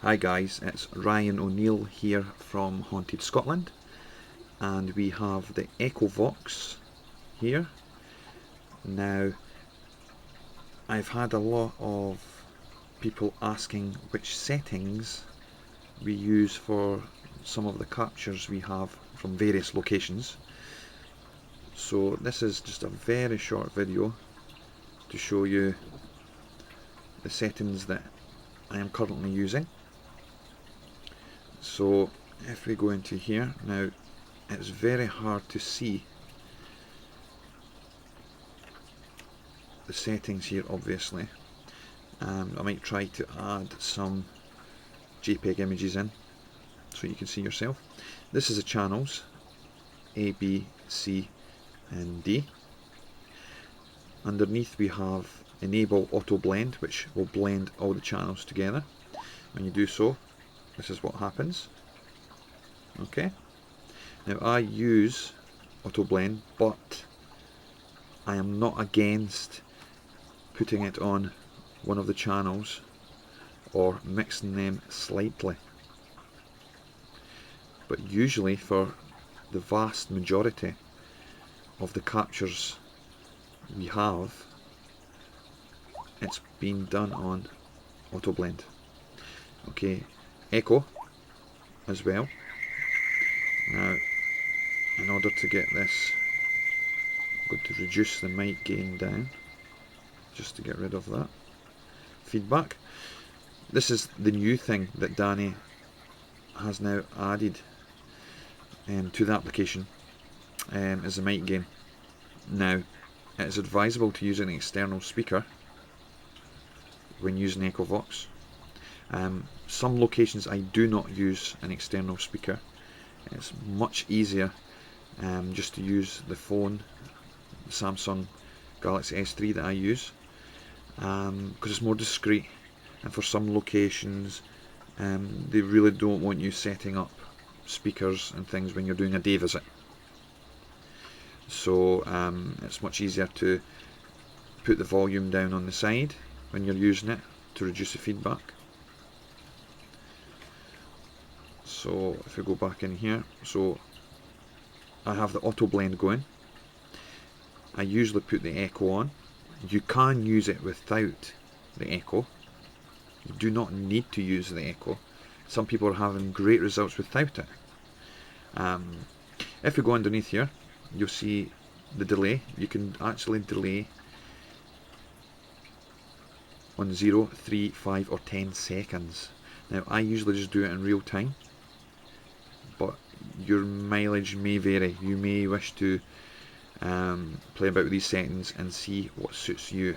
Hi guys, it's Ryan O'Neill here from Haunted Scotland, and we have the Echovox here. Now, I've had a lot of people asking which settings we use for some of the captures we have from various locations. So this is just a very short video to show you the settings that I am currently using. So if we go into here, now it's very hard to see the settings here obviously. I might try to add some JPEG images in so you can see yourself. This is the channels A, B, C and D. Underneath we have enable auto blend, which will blend all the channels together. When you do so, this is what happens. Okay, now I use auto blend, but I am not against putting it on one of the channels or mixing them slightly, but usually for the vast majority of the captures we have, it's been done on auto blend. Okay, echo as well. Now, in order to get this, I'm going to reduce the mic gain down just to get rid of that feedback. This is the new thing that Danny has now added to the application, is the mic gain. Now, it is advisable to use an external speaker when using Echovox. Some locations I do not use an external speaker. It's much easier just to use the phone, the Samsung Galaxy S3 that I use, because it's more discreet, and for some locations they really don't want you setting up speakers and things when you're doing a day visit. So it's much easier to put the volume down on the side when you're using it to reduce the feedback. So if we go back in here, so I have the auto blend going. I usually put the echo on. You can use it without the echo. You do not need to use the echo. Some people are having great results without it. If we go underneath here, you'll see the delay. You can actually delay on 0, 3, 5 or 10 seconds. Now I usually just do it in real time, but your mileage may vary. You may wish to play about with these settings and see what suits you.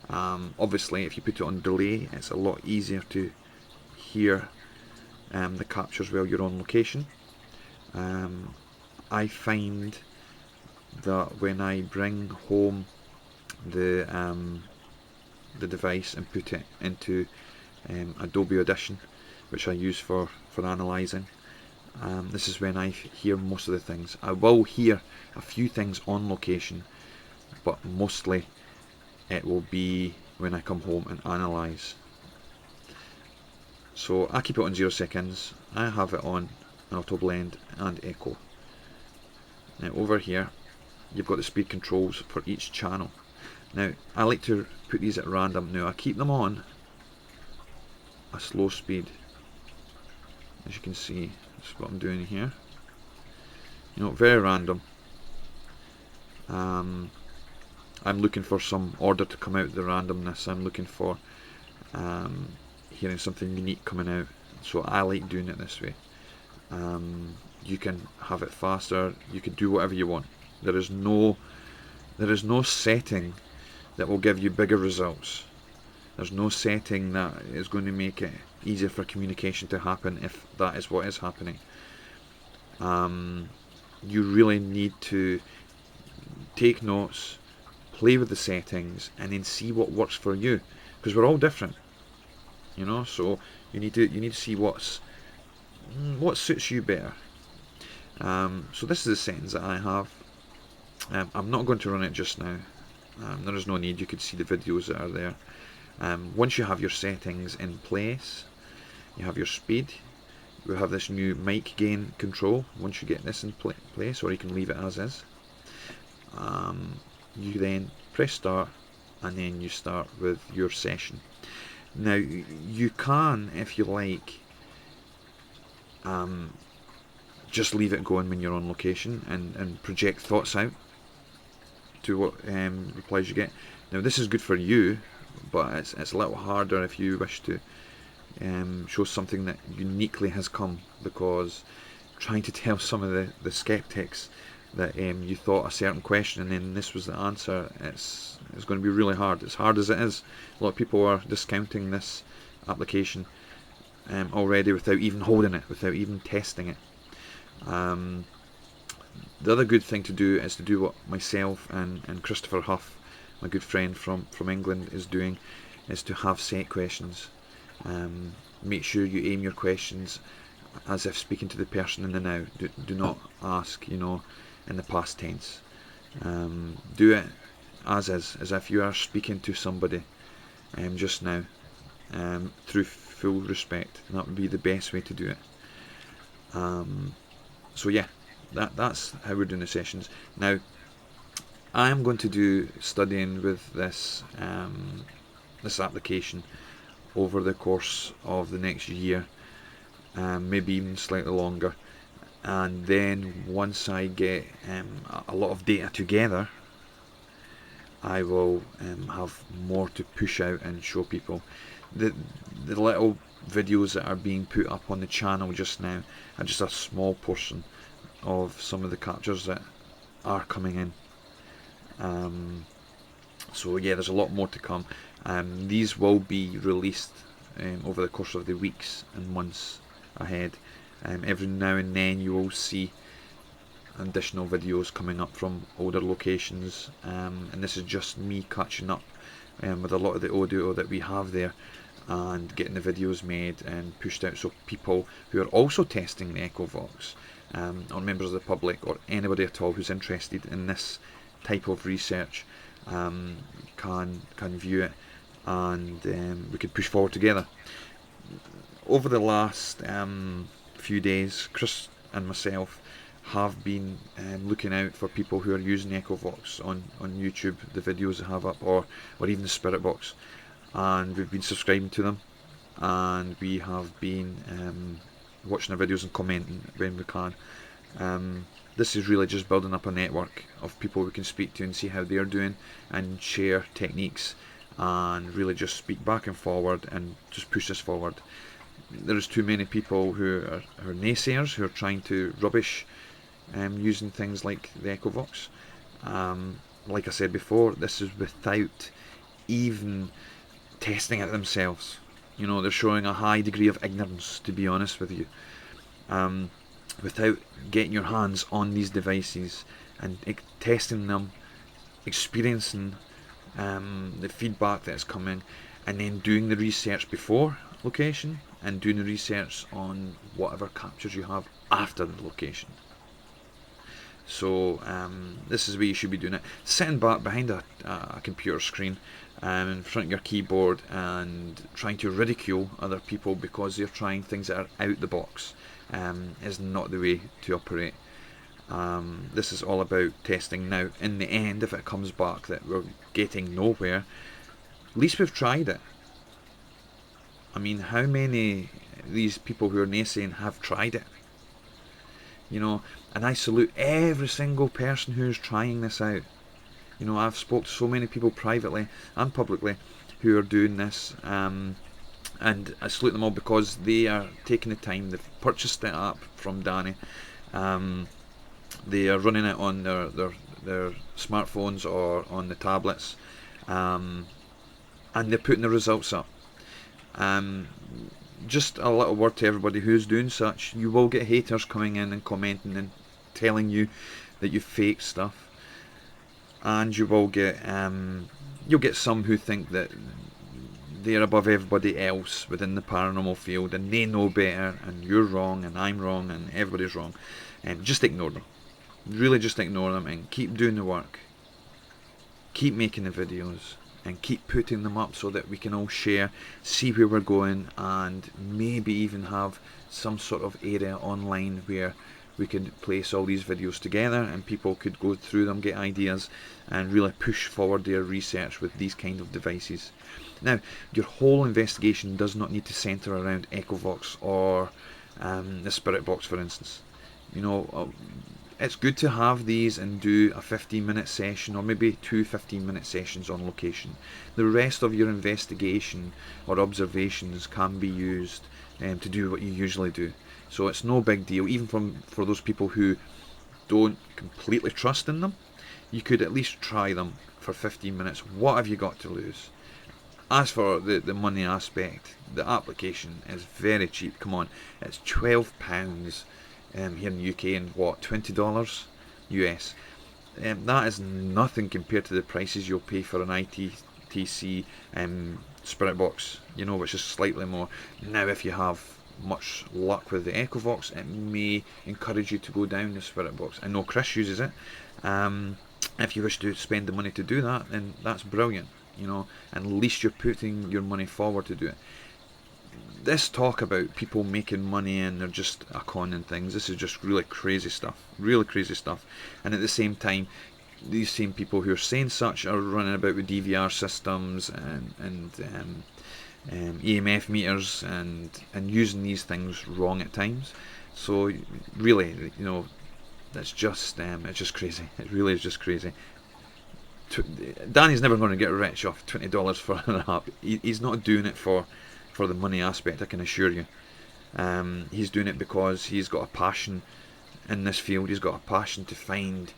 Obviously if you put it on delay, it's a lot easier to hear the captures while you're on location. I find that when I bring home the device and put it into Adobe Audition, which I use for analysing, this is when I hear most of the things. I will hear a few things on location, but mostly it will be when I come home and analyse. So I keep it on 0 seconds. I have it on auto blend and echo. Now over here you've got the speed controls for each channel. Now I like to put these at random. Now I keep them on a slow speed. As you can see, that's what I'm doing here. You know, very random. I'm looking for some order to come out of the randomness. I'm looking for hearing something unique coming out. So I like doing it this way. You can have it faster. You can do whatever you want. There is no setting that will give you bigger results. There's no setting that is going to make it easier for communication to happen if that is what is happening. You really need to take notes, play with the settings, and then see what works for you, because we're all different, you know. So you need to see what suits you better. So this is the settings that I have. I'm not going to run it just now. There is no need. You could see the videos that are there. Once you have your settings in place, you have your speed. We have this new mic gain control once you get this in place, or you can leave it as is. You then press start, and then you start with your session. Now you can, if you like, just leave it going when you're on location and project thoughts out to what replies you get. Now this is good for you, but it's a little harder if you wish to show something that uniquely has come, because trying to tell some of the skeptics that you thought a certain question and then this was the answer, it's going to be really hard. As hard as it is, a lot of people are discounting this application already without even holding it, without even testing it. The other good thing to do is to do what myself and Christopher Huff, my good friend from England, is doing, is to have set questions. Make sure you aim your questions as if speaking to the person in the now. Do not ask, in the past tense. Do it as is, as if you are speaking to somebody just now, through full respect. That would be the best way to do it. So yeah, that's how we're doing the sessions. Now, I am going to do studying with this this application over the course of the next year, maybe even slightly longer, and then once I get a lot of data together, I will have more to push out and show people. The little videos that are being put up on the channel just now are just a small portion of some of the captures that are coming in. So yeah, there's a lot more to come. These will be released over the course of the weeks and months ahead. Every now and then you will see additional videos coming up from older locations, and this is just me catching up with a lot of the audio that we have there and getting the videos made and pushed out, so people who are also testing the Echovox, or members of the public, or anybody at all who's interested in this type of research, can view it, and we could push forward together. Over the last few days, Chris and myself have been looking out for people who are using Echovox on YouTube, the videos they have up, or even the Spirit Box, and we've been subscribing to them, and we have been watching their videos and commenting when we can. This is really just building up a network of people we can speak to and see how they're doing and share techniques, and really just speak back and forward and just push this forward. There's too many people who are naysayers, who are trying to rubbish using things like the Echovox. Like I said before, this is without even testing it themselves. They're showing a high degree of ignorance, to be honest with you. Without getting your hands on these devices and testing them, experiencing the feedback that's coming, and then doing the research before location and doing the research on whatever captures you have after the location. So this is the way you should be doing it. Sitting back behind a computer screen, in front of your keyboard, and trying to ridicule other people because they're trying things that are out the box, is not the way to operate. This is all about testing. Now, in the end, if it comes back that we're getting nowhere, at least we've tried it. I mean, how many of these people who are naysaying have tried it? And I salute every single person who's trying this out. I've spoke to so many people privately and publicly who are doing this, and I salute them all because they are taking the time. They've purchased it up from Danny. They are running it on their smartphones or on the tablets, and they're putting the results up. Just a little word to everybody who's doing such: you will get haters coming in and commenting and telling you that you fake stuff, and you will get you'll get some who think that they're above everybody else within the paranormal field and they know better, and you're wrong and I'm wrong and everybody's wrong. And just ignore them. Really just ignore them and keep doing the work. Keep making the videos. and keep putting them up so that we can all share, see where we're going, and maybe even have some sort of area online where we could place all these videos together and people could go through them, get ideas, and really push forward their research with these kind of devices. Now, your whole investigation does not need to centre around Echovox or the Spirit Box, for instance. You know, it's good to have these and do a 15-minute session, or maybe two 15-minute sessions on location. The rest of your investigation or observations can be used to do what you usually do. So it's no big deal, even for those people who don't completely trust in them. You could at least try them for 15 minutes. What have you got to lose? As for the money aspect, the application is very cheap. Come on, it's £12 here in the UK and what, $20 US. That is nothing compared to the prices you'll pay for an ITTC Spirit Box, you know, which is slightly more. Now, if you have much luck with the Echovox, it may encourage you to go down the Spirit Box. I know Chris uses it. If you wish to spend the money to do that, then that's brilliant, you know, and at least you're putting your money forward to do it. This talk about people making money and they're just a con and things, this is just really crazy stuff, and at the same time, these same people who are saying such are running about with DVR systems and EMF meters and using these things wrong at times. So really, you know, it's just crazy. It really is just crazy. Danny's never going to get rich off $20 for an app. He's not doing it for the money aspect, I can assure you. He's doing it because he's got a passion in this field. He's got a passion to find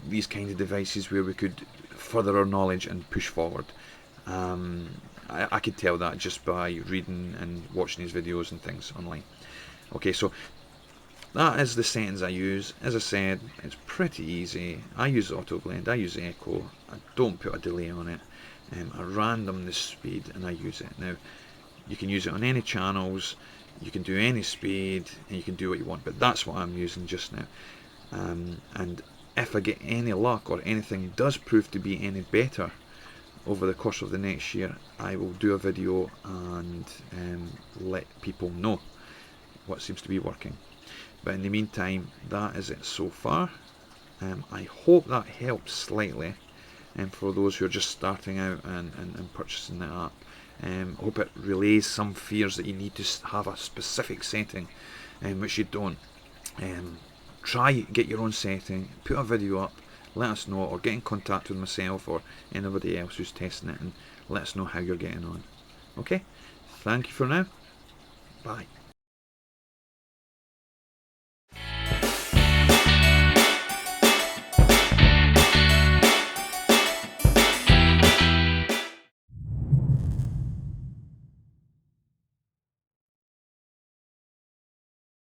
these kinds of devices where we could further our knowledge and push forward. I could tell that just by reading and watching his videos and things online. Okay, so that is the settings I use. As I said, it's pretty easy. I use auto blend, I use echo, I don't put a delay on it. I random the speed and I use it. Now, you can use it on any channels, you can do any speed, and you can do what you want, but that's what I'm using just now. And if I get any luck or anything does prove to be any better over the course of the next year, I will do a video and let people know what seems to be working. But in the meantime, that is it so far. I hope that helps slightly for those who are just starting out and purchasing the app. I hope it relays some fears that you need to have a specific setting, which you don't. Try get your own setting, put a video up, let us know, or get in contact with myself or anybody else who's testing it and let us know how you're getting on. Okay, thank you for now. Bye.